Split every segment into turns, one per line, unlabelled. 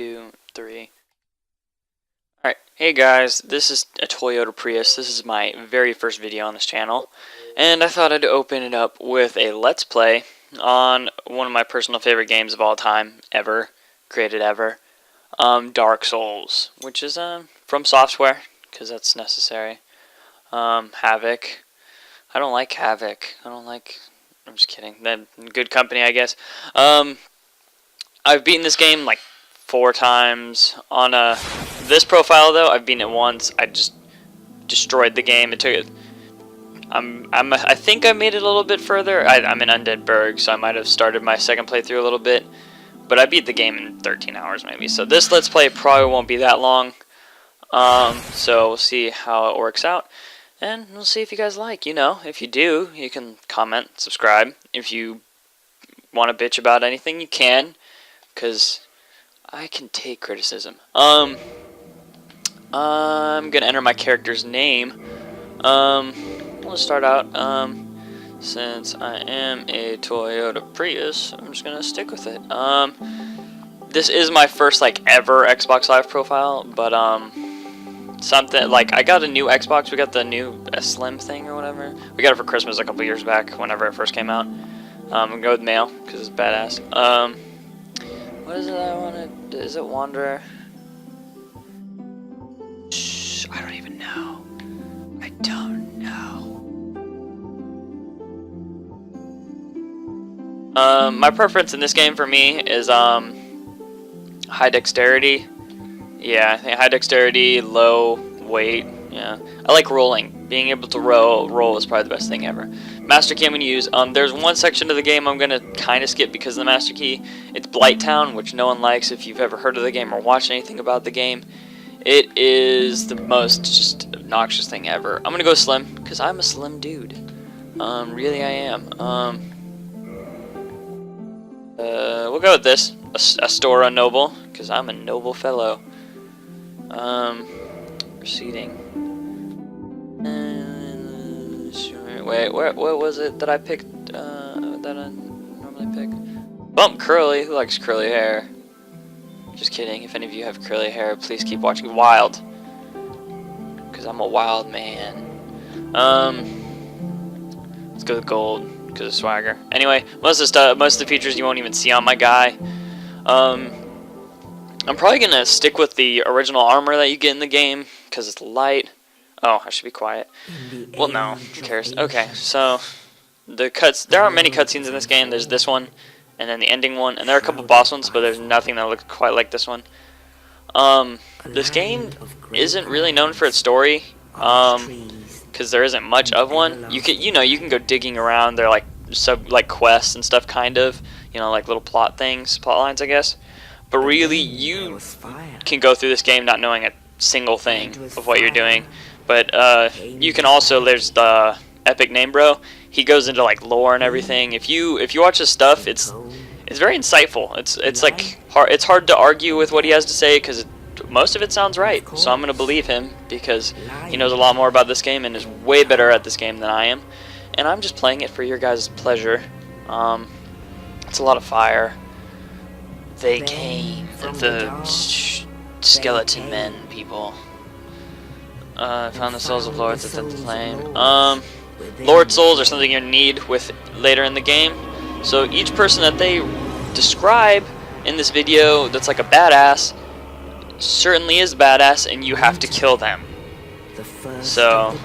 2, 3. Alright, hey guys, this is a Toyota Prius. This is my very first video on this channel, and I thought I'd open it up with a Let's Play on one of my personal favorite games of all time, created ever, Dark Souls, which is from Software, because that's necessary. Havoc. I don't like Havoc. I'm just kidding. Then good company, I guess. I've beaten this game like 4 times on this profile though. I've beaten it once. I just destroyed the game. It took it. I think I made it a little bit further. I'm in Undead Burg, so I might have started my second playthrough a little bit, but I beat the game in 13 hours maybe. So this Let's Play probably won't be that long. So we'll see how it works out, and we'll see if you guys like. If you do, you can comment, subscribe. If you want to bitch about anything, you can, because I can take criticism. I'm gonna enter my character's name. Let's start out. Since I am a Toyota Prius, I'm just gonna stick with it. This is my first ever Xbox Live profile, but something like I got a new Xbox. We got the new Slim thing or whatever. We got it for Christmas a couple years back, whenever it first came out. I'm gonna go with male because it's badass. What is it I wanted? Is it Wanderer? Shh, I don't even know. I don't know. My preference in this game for me is high dexterity. Yeah, I think high dexterity, low weight. Yeah, I like rolling. Being able to roll is probably the best thing ever. Master key I'm going to use. There's one section of the game I'm going to kind of skip because of the master key. It's Blighttown, which no one likes if you've ever heard of the game or watched anything about the game. It is the most just obnoxious thing ever. I'm going to go slim because I'm a slim dude. Really I am. We'll go with this. Astora Noble, because I'm a noble fellow. Proceeding. Wait, what was it that I picked, that I normally pick? Bump Curly, who likes curly hair? Just kidding, if any of you have curly hair, please keep watching Wild. Because I'm a wild man. Let's go with gold, because of swagger. Anyway, most of the features you won't even see on my guy. I'm probably going to stick with the original armor that you get in the game, because it's light. Oh, I should be quiet. Well, no, who cares? Okay, so there aren't many cutscenes in this game. There's this one, and then the ending one, and there are a couple boss ones, but there's nothing that looks quite like this one. This game isn't really known for its story, because there isn't much of one. You can go digging around. There are quests and stuff, kind of, like little plot lines, I guess. But really, you can go through this game not knowing a single thing of what you're doing. But you can also, there's the Epic Name Bro. He goes into lore and everything. If you watch his stuff, it's very insightful. It's hard to argue with what he has to say because most of it sounds right. So I'm gonna believe him because he knows a lot more about this game and is way better at this game than I am. And I'm just playing it for your guys' pleasure. It's a lot of fire. They came, the skeleton men people. Found the souls of lords within the flame. Lord souls are something you need with later in the game. So each person that they describe in this video that's like a badass certainly is badass, and you have to kill them. So,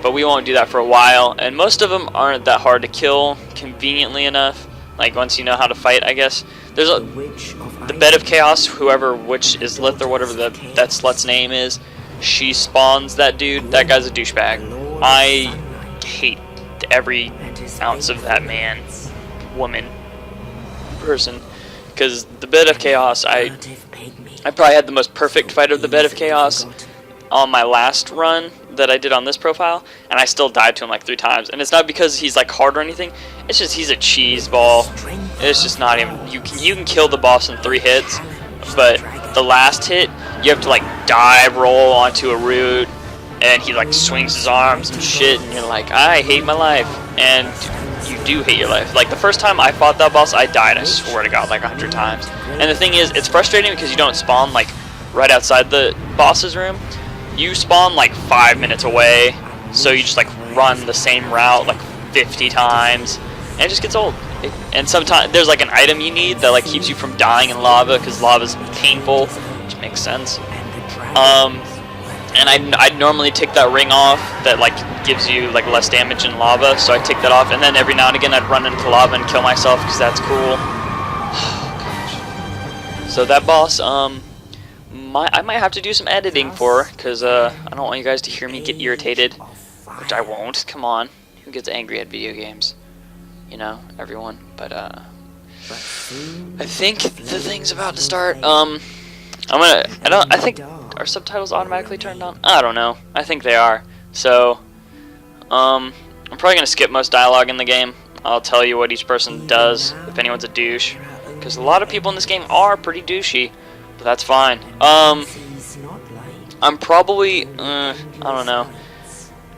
but we won't do that for a while. And most of them aren't that hard to kill, conveniently enough. Once you know how to fight, I guess. There's the Bed of Chaos, whoever Witch is Lith or whatever that slut's name is. She spawns that dude. That guy's a douchebag. I hate every ounce of that man, woman, person. Because the Bed of Chaos, I probably had the most perfect fight of the Bed of Chaos on my last run that I did on this profile, and I still died to him 3 times. And it's not because he's hard or anything. It's just he's a cheese ball. It's just not even. You can kill the boss in 3 hits, but the last hit you have to dive roll onto a root, and he swings his arms and shit, and you're like, I hate my life. And you do hate your life. Like, the first time I fought that boss, I died, I swear to God, like 100 times. And the thing is, it's frustrating because you don't spawn, like, right outside the boss's room. You spawn, like, 5 minutes away, so you just, like, run the same route, like, 50 times, and it just gets old. And sometimes there's, like, an item you need that, like, keeps you from dying in lava, because lava's painful, which makes sense. And I'd normally take that ring off that like gives you like less damage in lava, so I'd take that off, and then every now and again I'd run into lava and kill myself because that's cool. Oh, gosh. So that boss, I might have to do some editing for, because I don't want you guys to hear me get irritated, which I won't. Come on, who gets angry at video games? You know, everyone. But I think the thing's about to start. I think. Are subtitles automatically turned on? I don't know. I think they are. So, I'm probably going to skip most dialogue in the game. I'll tell you what each person does, if anyone's a douche. Because a lot of people in this game are pretty douchey. But that's fine. I'm probably, I don't know.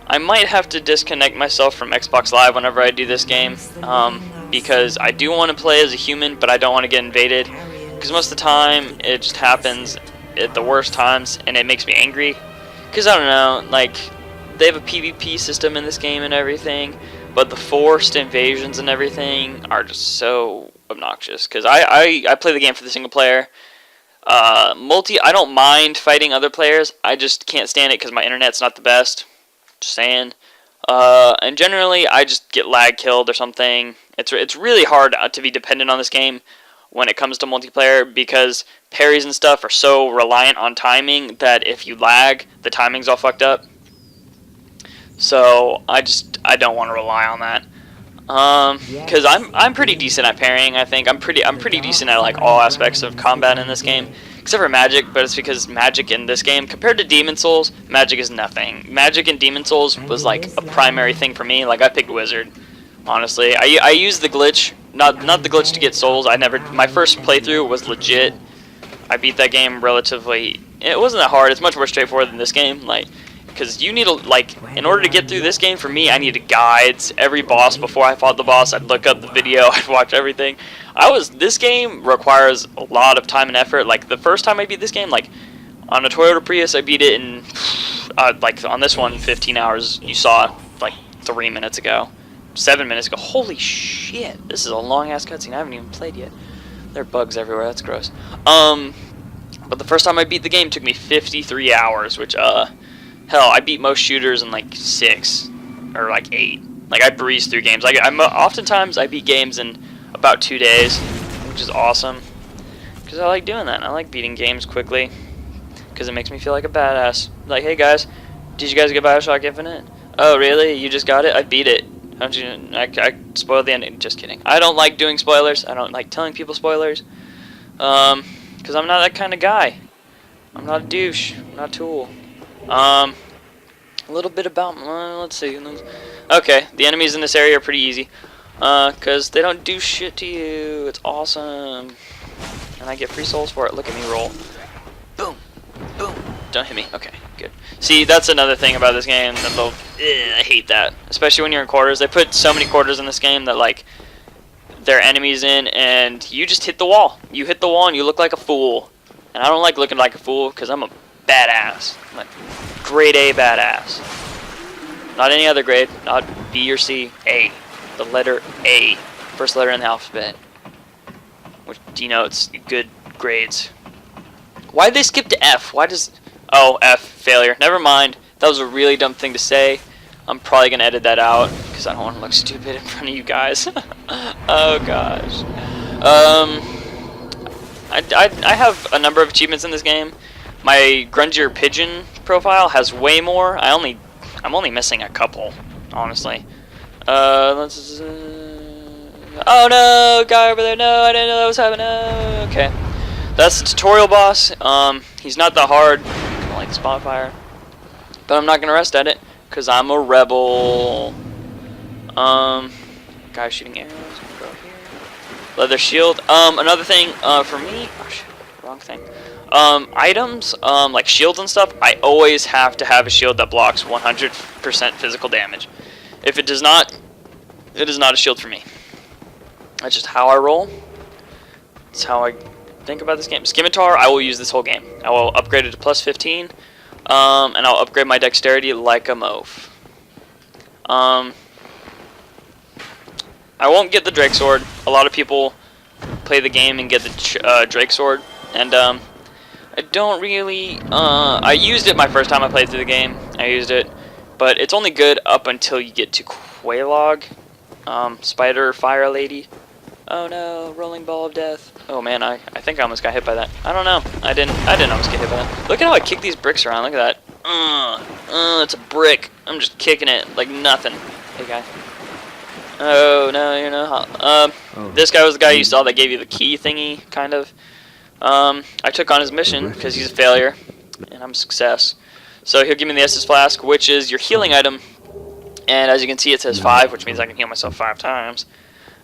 I might have to disconnect myself from Xbox Live whenever I do this game. Because I do want to play as a human, but I don't want to get invaded. Because most of the time, it just happens at the worst times, and it makes me angry, because I don't know, like, they have a PvP system in this game and everything, but the forced invasions and everything are just so obnoxious, because I play the game for the single player. Multi, I don't mind fighting other players, I just can't stand it because my internet's not the best, just saying. And generally, I just get lag killed or something. It's really hard to be dependent on this game when it comes to multiplayer, because parries and stuff are so reliant on timing that if you lag, the timing's all fucked up. So I don't want to rely on that. Because I'm pretty decent at parrying. I think I'm pretty decent at like all aspects of combat in this game, except for magic. But it's because magic in this game, compared to Demon Souls, magic is nothing. Magic in Demon Souls was like a primary thing for me. Like, I picked Wizard. Honestly, I used the glitch, not the glitch to get souls. My first playthrough was legit. I beat that game relatively. It wasn't that hard. It's much more straightforward than this game. Like, because you need to, like, in order to get through this game, for me, I needed guides. Every boss, before I fought the boss, I'd look up the video. I'd watch everything. This game requires a lot of time and effort. Like, the first time I beat this game, like, on a Toyota Prius, I beat it in, like, on this one, 15 hours. You saw, like, 3 minutes ago. 7 minutes ago. Holy shit, this is a long ass cutscene. I haven't even played yet. There are bugs everywhere, that's gross. But the first time I beat the game took me 53 hours, which hell, I beat most shooters in like 6 or like 8. Like, I breeze through games. Oftentimes I beat games in about 2 days, which is awesome, because I like doing that. I like beating games quickly because it makes me feel like a badass. Like, hey guys, did you guys get BioShock Infinite? Oh really? You just got it? I beat it. I spoiled the ending. Just kidding. I don't like doing spoilers. I don't like telling people spoilers. Because I'm not that kind of guy. I'm not a douche. I'm not a tool. A little bit about, let's see. Okay, the enemies in this area are pretty easy. Because they don't do shit to you. It's awesome. And I get free souls for it. Look at me roll. Boom. Boom. Don't hit me. Okay, good. See, that's another thing about this game. I hate that. Especially when you're in quarters. They put so many quarters in this game that, like, there are enemies in, and you just hit the wall. You hit the wall, and you look like a fool. And I don't like looking like a fool, because I'm a badass. I'm a grade A badass. Not any other grade. Not B or C. A. The letter A. First letter in the alphabet. Which denotes good grades. Why did they skip to F? Why does... Oh, F. Failure. Never mind. That was a really dumb thing to say. I'm probably going to edit that out, because I don't want to look stupid in front of you guys. Oh, gosh. I have a number of achievements in this game. My Grungier Pigeon profile has way more. I'm only missing a couple, honestly. Oh, no! Guy over there. No, I didn't know that was happening. No. Okay. That's the tutorial boss. He's not that hard. Kind of like Spotfire. But I'm not going to rest at it, because I'm a rebel. Guy shooting arrows. I'm gonna go here. Leather shield. Another thing, for me... Oh, shit. Wrong thing. Items, like shields and stuff, I always have to have a shield that blocks 100% physical damage. If it does not, it is not a shield for me. That's just how I roll. That's how I think about this game. Scimitar, I will use this whole game. I will upgrade it to plus 15, and I'll upgrade my dexterity like a mauve. I won't get the Drake Sword. A lot of people play the game and get the Drake Sword, and I don't really. I used it my first time I played through the game. I used it, but it's only good up until you get to Quelaag, Spider Fire Lady. Oh no, rolling ball of death. Oh man, I think I almost got hit by that. I don't know. I didn't almost get hit by that. Look at how I kick these bricks around. Look at that. It's a brick. I'm just kicking it like nothing. Hey guy. Oh no, you're not hot. This guy was the guy you saw that gave you the key thingy, kind of. I took on his mission because he's a failure, and I'm a success. So he'll give me the Estus Flask, which is your healing item. And as you can see, it says 5, which means I can heal myself 5 times.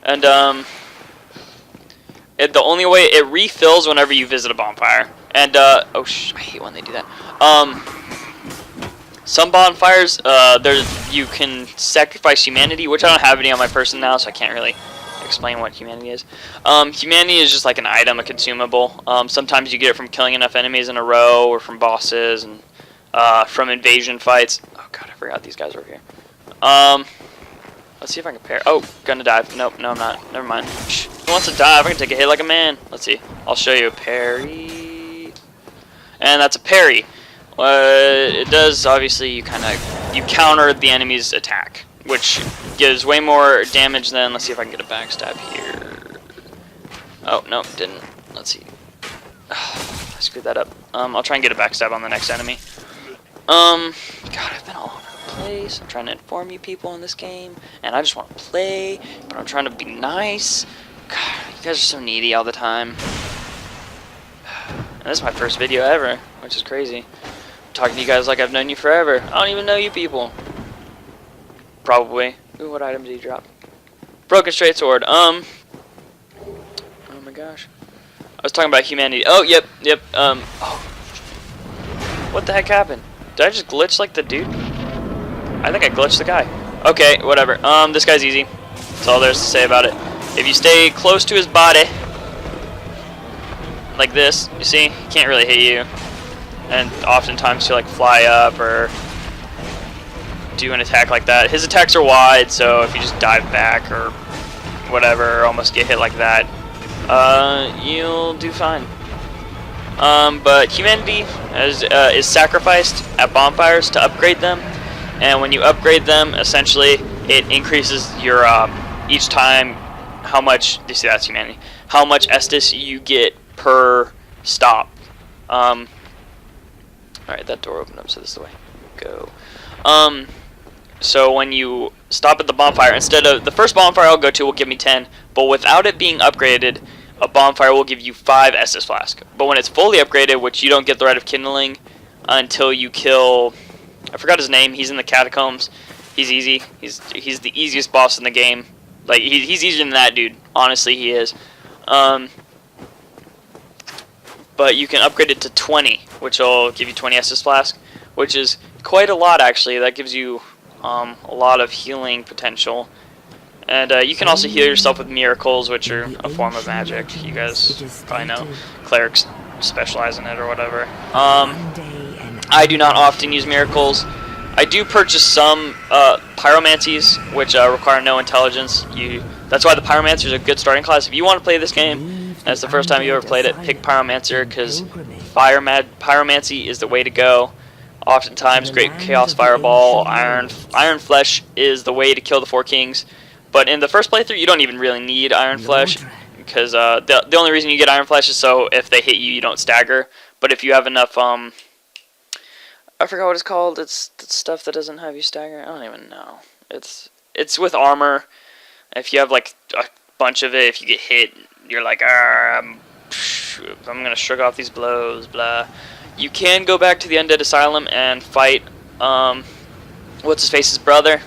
And the only way it refills whenever you visit a bonfire. And I hate when they do that. Some bonfires, you can sacrifice humanity, which I don't have any on my person now, so I can't really explain what humanity is. Humanity is just like an item, a consumable. Sometimes you get it from killing enough enemies in a row, or from bosses, and from invasion fights. Oh god, I forgot these guys are over here. Let's see if I can parry. Oh, gonna dive. Nope, no I'm not. Never mind. Who wants to dive? I can take a hit like a man. Let's see. I'll show you a parry. And that's a parry. It does, obviously, you counter the enemy's attack, which gives way more damage than, let's see if I can get a backstab here. Oh, no, didn't. Let's see. I screwed that up. I'll try and get a backstab on the next enemy. God, I've been all over the place. I'm trying to inform you people in this game, and I just want to play, but I'm trying to be nice. God, you guys are so needy all the time. And this is my first video ever, which is crazy. I'm talking to you guys like I've known you forever. I don't even know you people. Probably. Ooh, what item did he drop? Broken straight sword. Oh my gosh. I was talking about humanity. Oh, yep. Oh. What the heck happened? Did I just glitch like the dude? I think I glitched the guy. Okay, whatever. This guy's easy. That's all there's to say about it. If you stay close to his body, like this, you see, he can't really hit you. And oftentimes he'll like fly up or do an attack like that. His attacks are wide, so if you just dive back or whatever, or almost get hit like that, you'll do fine. But humanity is sacrificed at bonfires to upgrade them, and when you upgrade them, essentially it increases your each time how much. You see, that's humanity. How much Estus you get per stop. Alright, that door opened up, so this is the way to go. So when you stop at the bonfire, instead of the first bonfire I'll go to will give me 10, but without it being upgraded, a bonfire will give you 5 Estus Flask. But when it's fully upgraded, which you don't get the right of kindling until you kill, I forgot his name, he's in the catacombs. He's easy. He's the easiest boss in the game. Like, he's easier than that dude. Honestly, he is. But you can upgrade it to 20, which will give you 20 Estus Flask, which is quite a lot, actually. That gives you a lot of healing potential. And you can also heal yourself with miracles, which are a form of magic. You guys probably know. Clerics specialize in it or whatever. I do not often use miracles. I do purchase some pyromancies, which require no intelligence. That's why the pyromancer is a good starting class. If you want to play this game, and it's the first time you ever played it, pick pyromancer, because pyromancy is the way to go. Oftentimes, Great Chaos Fireball, Iron Flesh is the way to kill the 4 kings. But in the first playthrough, you don't even really need Iron Flesh, because the only reason you get Iron Flesh is so if they hit you, you don't stagger. But if you have enough, I forgot what it's called. It's stuff that doesn't have you stagger. I don't even know. It's with armor. If you have like a bunch of it, if you get hit, you're like, I'm gonna shrug off these blows, blah. You can go back to the Undead Asylum and fight, what's his face's brother.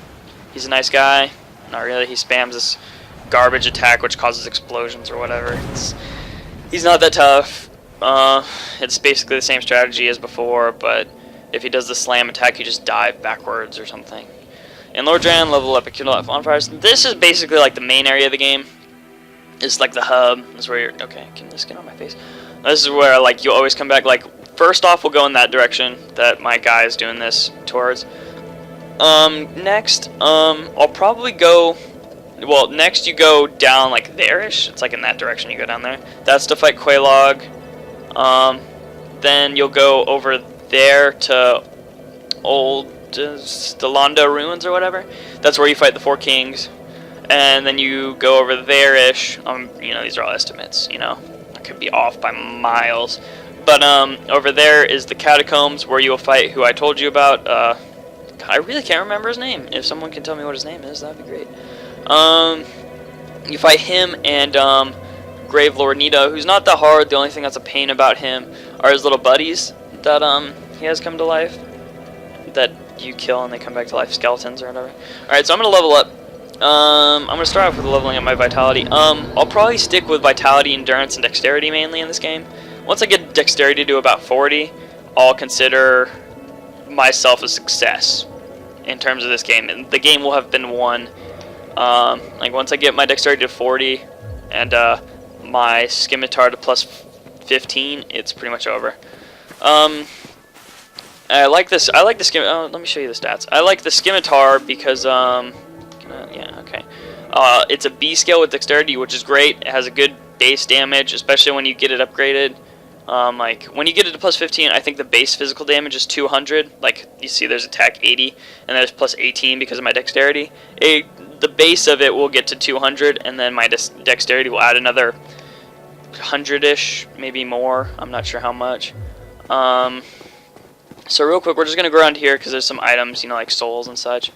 He's a nice guy. Not really. He spams this garbage attack which causes explosions or whatever. He's not that tough. It's basically the same strategy as before, but if he does the slam attack, you just dive backwards or something. In Lower Dran, level up and kindle up bonfires. This is basically like the main area of the game. It's like the hub. This is where you're... Okay, can this get on my face? This is where like you always come back. Like, first off, we'll go in that direction that my guy is doing this towards. Next, I'll probably go... Well, next you go down like there-ish. It's like in that direction you go down there. That's to fight Quelaag. Then you'll go over there to Old Stelanda Ruins or whatever. That's where you fight the 4 kings. And then you go over there-ish. You know, these are all estimates, you know. I could be off by miles. But over there is the catacombs where you'll fight who I told you about. I really can't remember his name. If someone can tell me what his name is, that'd be great. You fight him and Grave Lord Nito, who's not that hard. The only thing that's a pain about him are his little buddies that he has come to life, that you kill and they come back to life, skeletons or whatever. Alright, so I'm gonna level up. I'm gonna start off with leveling up my vitality. I'll probably stick with vitality, endurance, and dexterity mainly in this game. Once I get dexterity to about 40, I'll consider myself a success in terms of this game, and the game will have been won. Like once I get my dexterity to 40 and my scimitar to plus 15, it's pretty much over. I like this. I like the skim. Oh, let me show you the stats. I like the scimitar because yeah, okay. It's a B scale with dexterity, which is great. It has a good base damage, especially when you get it upgraded. Like when you get it to plus 15, I think the base physical damage is 200. Like you see, there's attack 80, and there's plus 18 because of my dexterity. The base of it will get to 200, and then my dexterity will add another 100-ish, maybe more. I'm not sure how much. So real quick, we're just gonna go around here because there's some items, you know, like souls and such.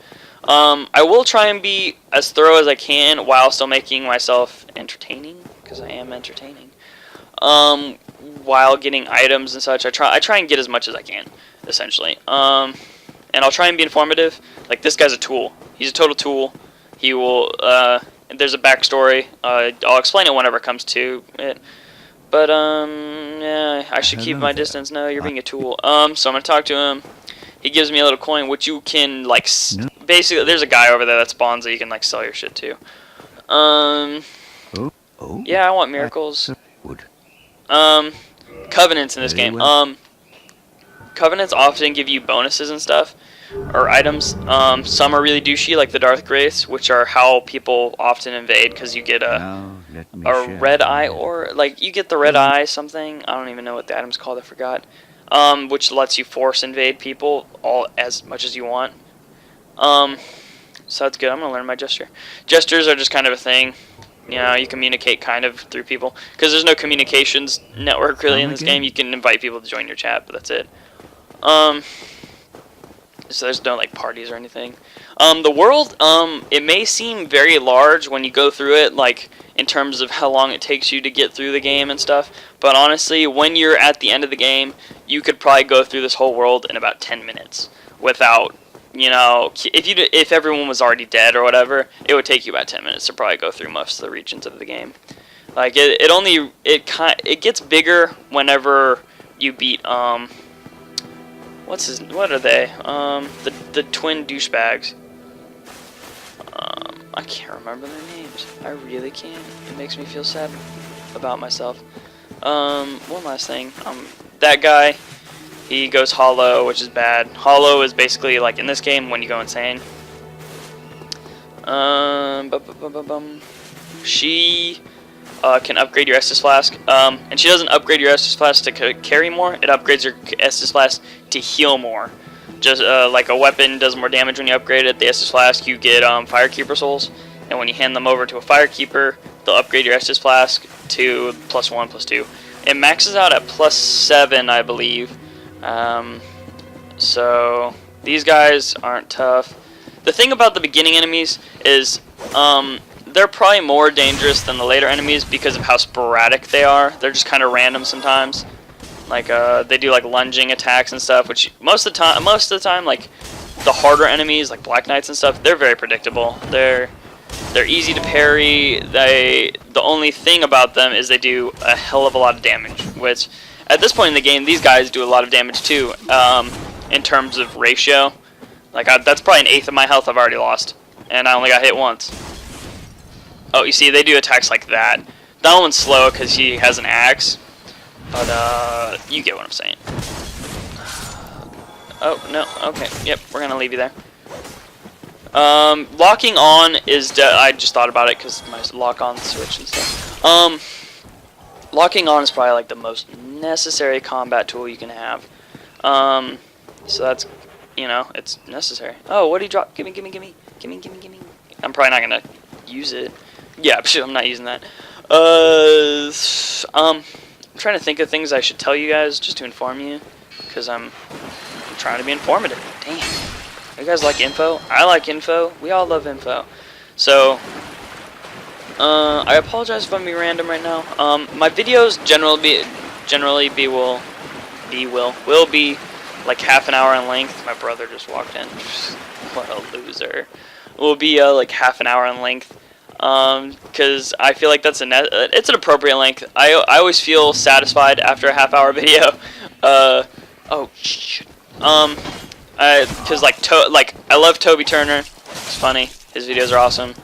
I will try and be as thorough as I can while still making myself entertaining, because I am entertaining. While getting items and such, I try and get as much as I can, essentially. And I'll try and be informative. Like, this guy's a tool. He's a total tool. He will, there's a backstory. I'll explain it whenever it comes to it. But, yeah, I should keep my distance. No, you're being a tool. So I'm gonna talk to him. He gives me a little coin, which you can, like, basically, there's a guy over there that spawns that you can, like, sell your shit to. Yeah, I want miracles. Covenants in this game. Covenants often give you bonuses and stuff, or items. Some are really douchey, like the Darth Grace, which are how people often invade, because you get a red eye, or like you get the red eye something. I don't even know what the item's called. I forgot. Which lets you force invade people all as much as you want. So that's good. I'm gonna learn my gesture. Gestures are just kind of a thing. You know, you communicate kind of through people, because there's no communications network really in this game. You can invite people to join your chat, but that's it. So there's no like parties or anything. The world, it may seem very large when you go through it, like in terms of how long it takes you to get through the game and stuff. But honestly, when you're at the end of the game, you could probably go through this whole world in about 10 minutes without. You know, if everyone was already dead or whatever, it would take you about 10 minutes to probably go through most of the regions of the game. Like it gets bigger whenever you beat what are they? The twin douchebags. I can't remember their names. I really can't. It makes me feel sad about myself. One last thing. That guy. He goes hollow, which is bad. Hollow is basically, like, in this game, when you go insane. She can upgrade your Estus Flask. And she doesn't upgrade your Estus Flask to carry more. It upgrades your Estus Flask to heal more. Just like a weapon does more damage when you upgrade it. The Estus Flask, you get Firekeeper souls. And when you hand them over to a Firekeeper, they'll upgrade your Estus Flask to +1, +2. It maxes out at +7, I believe. So these guys aren't tough. The thing about the beginning enemies is they're probably more dangerous than the later enemies because of how sporadic they are. They're just kind of random sometimes. Like they do like lunging attacks and stuff, which most of the time like the harder enemies like Black Knights and stuff, they're very predictable. They're easy to parry. The only thing about them is they do a hell of a lot of damage, which at this point in the game, these guys do a lot of damage too, in terms of ratio. Like, that's probably an eighth of my health I've already lost. And I only got hit once. Oh, you see, they do attacks like that. That one's slow because he has an axe. But, you get what I'm saying. Oh, no, okay. Yep, we're gonna leave you there. Locking on is... I just thought about it because my lock-on switch and stuff. Locking on is probably, like, the most necessary combat tool you can have. So that's... You know, it's necessary. Oh, what did he drop? Gimme. I'm probably not gonna use it. Yeah, I'm not using that. I'm trying to think of things I should tell you guys just to inform you, because I'm trying to be informative. Damn. You guys like info? I like info. We all love info. So, I apologize if I'm being random right now. My videos will be like half an hour in length. My brother just walked in. What a loser. Will be like half an hour in length. Because I feel like that's it's an appropriate length. I always feel satisfied after a half-hour video. Oh shit. Because like I love Toby Turner. It's funny. His videos are awesome.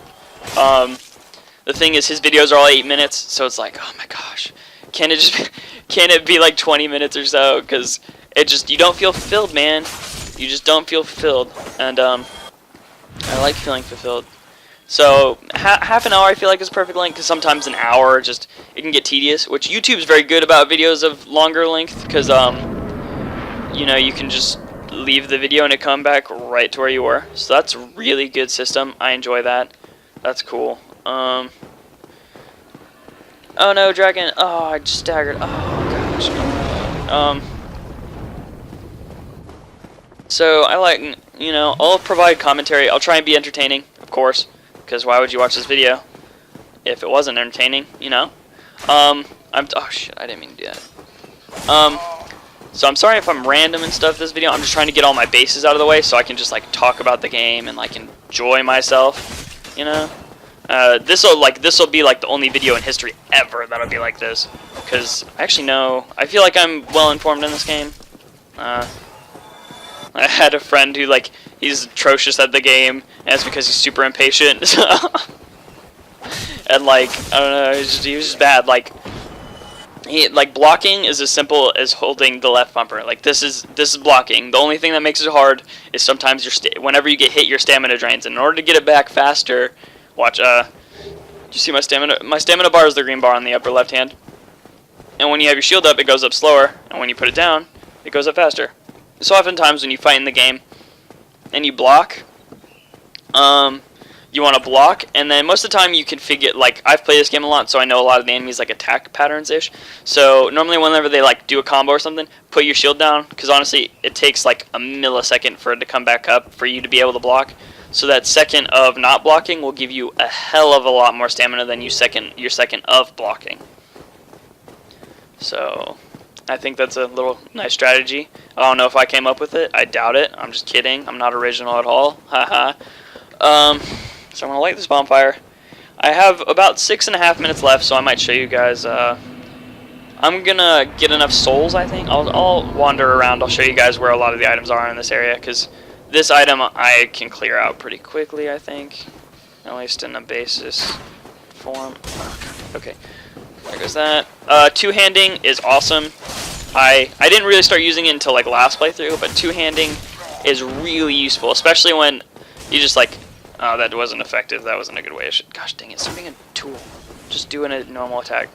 The thing is, his videos are all 8 minutes, so it's like, oh my gosh, can it be like 20 minutes or so? Because it just, you don't feel fulfilled, man. You just don't feel fulfilled, and I like feeling fulfilled. So half an hour I feel like is perfect length, because sometimes an hour just, it can get tedious, which YouTube's very good about videos of longer length, because you know, you can just leave the video and it come back right to where you were. So that's a really good system. I enjoy that. That's cool. Oh no, dragon. Oh, I just staggered. Oh gosh. So I like, you know, I'll provide commentary. I'll try and be entertaining, of course, because why would you watch this video if it wasn't entertaining, you know? Oh shit, I didn't mean to do that. So I'm sorry if I'm random and stuff this video. I'm just trying to get all my bases out of the way so I can just like talk about the game and like enjoy myself, you know? This'll be like the only video in history ever that'll be like this, because I actually know, I feel like I'm well informed in this game. I had a friend who, like, he's atrocious at the game, and it's because he's super impatient. And like, I don't know, he was just bad. Like, blocking is as simple as holding the left bumper. Like, this is blocking. The only thing that makes it hard is sometimes whenever you get hit, your stamina drains. And in order to get it back faster, watch. You see my stamina? My stamina bar is the green bar on the upper left hand. And when you have your shield up, it goes up slower. And when you put it down, it goes up faster. So oftentimes when you fight in the game and you block, you want to block, and then most of the time you can figure, like, I've played this game a lot, so I know a lot of the enemies, like, attack patterns-ish. So normally whenever they, like, do a combo or something, put your shield down, because honestly, it takes, like, a millisecond for it to come back up for you to be able to block. So that second of not blocking will give you a hell of a lot more stamina than your second of blocking. So I think that's a little nice strategy. I don't know if I came up with it. I doubt it. I'm just kidding. I'm not original at all. Haha. So I'm going to light this bonfire. I have about 6.5 minutes left, so I might show you guys. I'm going to get enough souls, I think. I'll wander around. I'll show you guys where a lot of the items are in this area, because this item I can clear out pretty quickly, I think. At least in a basis form. Okay. There goes that. Two-handing is awesome. I didn't really start using it until like last playthrough, but two-handing is really useful, especially when you just like, oh, that wasn't effective. That wasn't a good way. Gosh dang it, stop being a tool. Just doing a normal attack.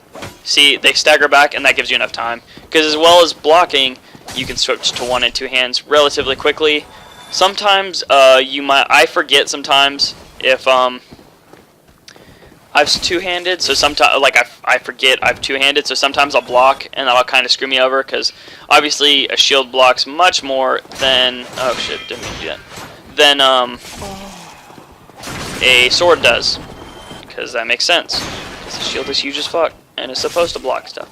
See, they stagger back, and that gives you enough time. Because as well as blocking, you can switch to one and two hands relatively quickly. Sometimes I forget sometimes if I've two-handed, so sometimes, like, I forget I've two-handed, so sometimes I'll block, and that'll kind of screw me over, because obviously a shield blocks much more than, oh shit, didn't mean to do that, than a sword does, because that makes sense, because the shield is huge as fuck, and it's supposed to block stuff.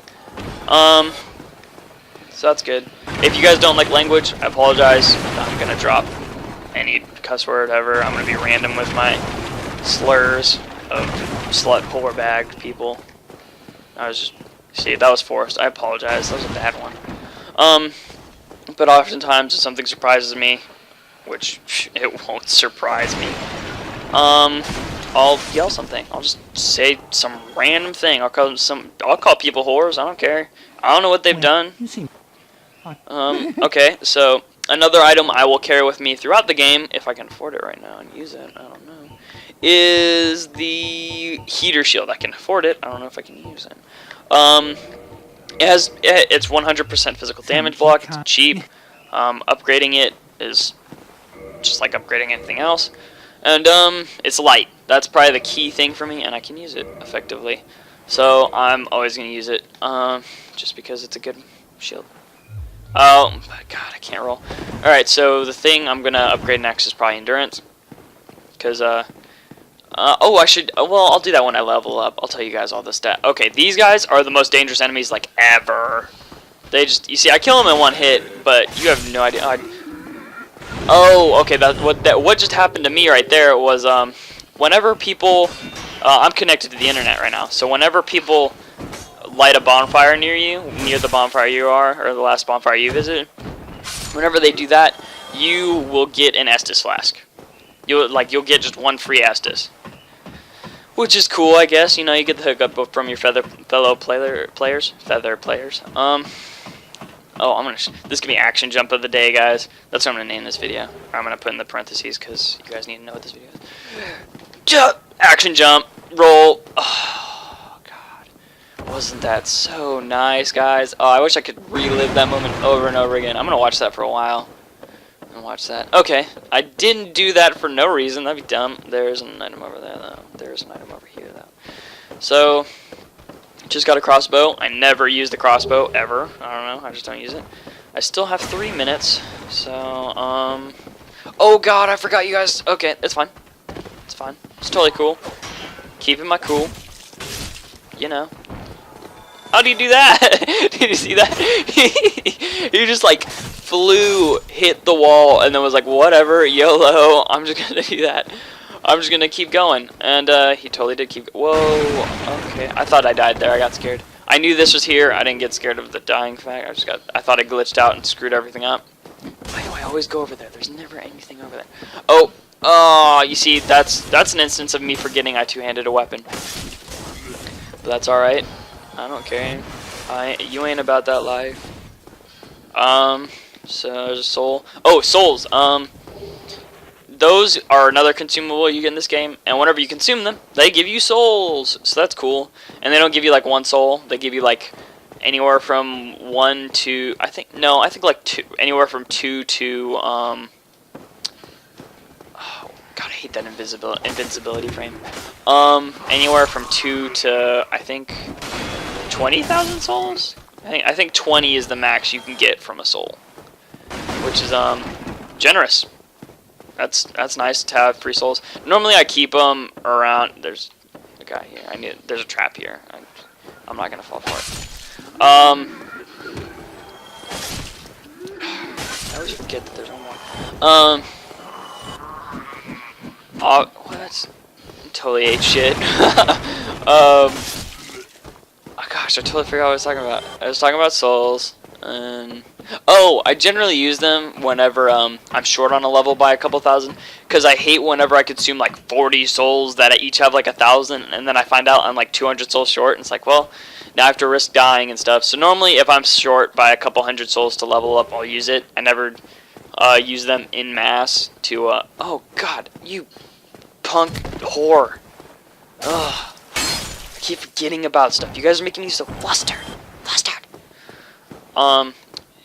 So that's good. If you guys don't like language, I apologize. I'm gonna drop any cuss word ever. I'm gonna be random with my slurs of slut polar bagged people. See, that was forced. I apologize. That was a bad one. But oftentimes if something surprises me, which it won't surprise me. I'll yell something. I'll just say some random thing. I'll call people whores. I don't care. I don't know what they've done. Okay, so another item I will carry with me throughout the game, if I can afford it right now and use it, I don't know, is the heater shield. I can afford it. I don't know if I can use it. It's 100% physical damage block. It's cheap. Upgrading it is just like upgrading anything else. And it's light. That's probably the key thing for me, and I can use it effectively. So I'm always going to use it, just because it's a good shield. Oh, God, I can't roll. Alright, so the thing I'm going to upgrade next is probably endurance. Because, oh, well, I'll do that when I level up. I'll tell you guys all the stat. Okay, these guys are the most dangerous enemies, like, ever. They just, you see, I kill them in one hit, but you have no idea. Oh, okay, what just happened to me right there was, whenever people, I'm connected to the internet right now, so whenever people light a bonfire near you, near the bonfire you are, or the last bonfire you visit, whenever they do that, you will get an Estus flask. You'll get just one free Estus, which is cool, I guess. You know, you get the hookup from your fellow players. Oh, this could be action jump of the day, guys. That's what I'm gonna name this video. Or I'm gonna put in the parentheses because you guys need to know what this video is. Jump, action jump, roll. Oh God, wasn't that so nice, guys? Oh, I wish I could relive that moment over and over again. I'm gonna watch that for a while. Watch that. Okay, I didn't do that for no reason. That'd be dumb. There's an item over there, though. There's an item over here, though. So, just got a crossbow. I never use the crossbow, ever. I don't know. I just don't use it. I still have 3 minutes. So, oh, God, I forgot you guys. Okay, it's fine. It's fine. It's totally cool. Keeping my cool. You know. How do you do that? Did you see that? You just, like, flew, hit the wall, and then was like, whatever, YOLO, I'm just gonna do that. I'm just gonna keep going. And he totally did keep. Whoa, okay. I thought I died there. I got scared. I knew this was here. I didn't get scared of the dying fact. I thought it glitched out and screwed everything up. Why do I always go over there? There's never anything over there. Oh, you see, that's an instance of me forgetting I two-handed a weapon. But that's alright. I don't care. You ain't about that life. So there's a soul. Oh, souls. Those are another consumable you get in this game, and whenever you consume them, they give you souls. So that's cool. And they don't give you like one soul. They give you like anywhere from 1 to I think like 2, anywhere from 2 to oh God, I hate that invincibility frame. Anywhere from 2 to I think 20,000 souls. I think 20 is the max you can get from a soul, which is generous. That's nice to have free souls. Normally I keep them around. There's a guy here. There's a trap here. I'm not gonna fall for it. I always forget that there's one more. Oh, what? Totally ate shit. Oh gosh, I totally forgot what I was talking about. I was talking about souls, and oh, I generally use them whenever I'm short on a level by a couple thousand, because I hate whenever I consume like 40 souls that I each have like 1,000, and then I find out I'm like 200 souls short, and it's like, well, now I have to risk dying and stuff. So normally, if I'm short by a couple hundred souls to level up, I'll use it. I never use them in mass to. Oh God, you punk whore! Ugh. I keep forgetting about stuff. You guys are making me so flustered.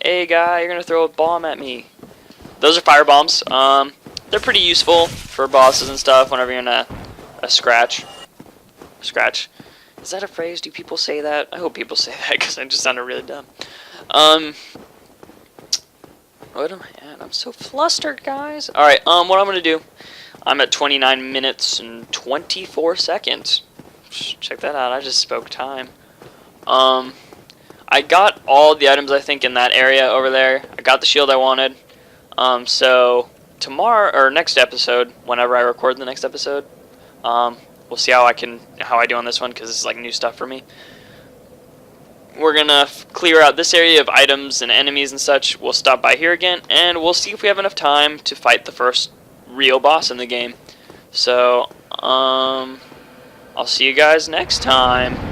Hey guy, you're gonna throw a bomb at me. Those are fire bombs. They're pretty useful for bosses and stuff whenever you're in a scratch. Scratch. Is that a phrase? Do people say that? I hope people say that because I just sounded really dumb. What am I at? I'm so flustered, guys. Alright, what I'm gonna do. I'm at 29 minutes and 24 seconds. Check that out. I just spoke time. I got all the items I think in that area over there. I got the shield I wanted. So tomorrow or next episode, whenever I record the next episode, we'll see how I do on this one because this is like new stuff for me. we're gonna clear out this area of items and enemies and such. We'll stop by here again, and we'll see if we have enough time to fight the first real boss in the game. So, I'll see you guys next time.